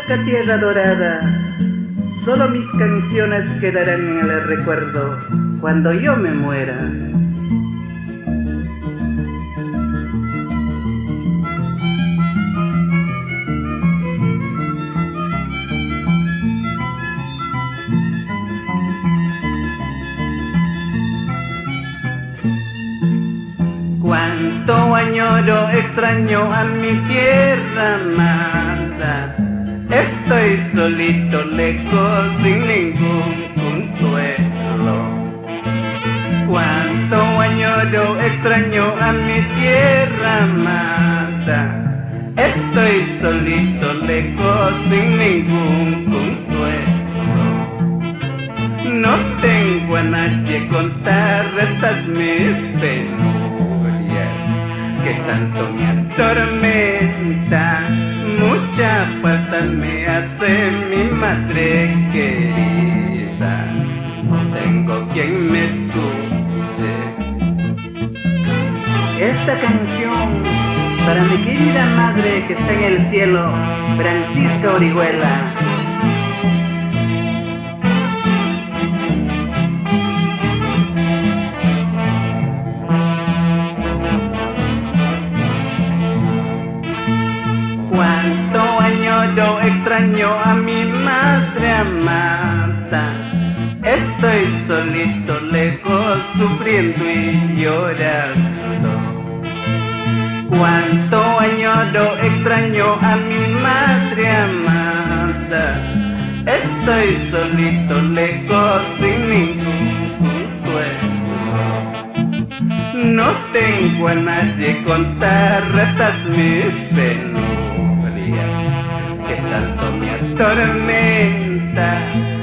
Chupaca tierra dorada, solo mis canciones quedarán en el recuerdo cuando yo me muera. Cuánto añoro, extraño a mi tierra amada. Estoy solito, lejos, sin ningún consuelo. Cuánto añoro, extraño a mi tierra amada. Estoy solito, lejos, sin ningún consuelo. No tengo a nadie contar estas mis penurias que tanto me atormenta. Mucha falta me hace mi madre querida. No tengo quien me escuche. Esta canción para mi querida madre que está en el cielo, Francisca Orihuela. Cuánto añoro, extraño a mi madre amada. Estoy solito, lejos, sufriendo y llorando. Cuánto añoro, extraño a mi madre amada. Estoy solito, lejos, sin ningún consuelo. No tengo a nadie contar estas mis penurias que tanto me atormenta.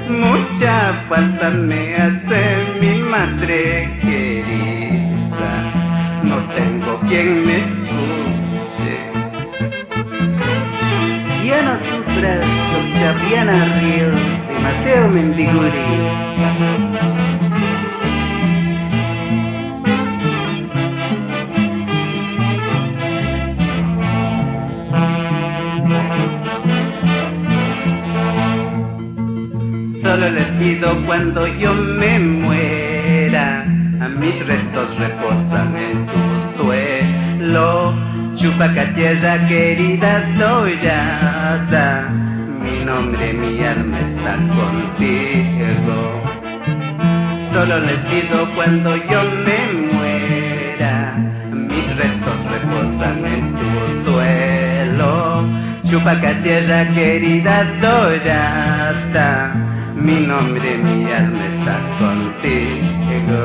Mucha falta me hace mi madre querida. No tengo quien me escuche. Ya no sufras con Chapiana Ríos y Mateo Mendiguri. Solo les pido cuando yo me muera, a mis restos reposan en tu suelo. Chupaca tierra querida dorada, mi nombre, mi alma está contigo. Solo les pido cuando yo me muera, mis restos reposan en tu suelo. Chupaca tierra querida dorada, mi nombre, mi alma está contigo.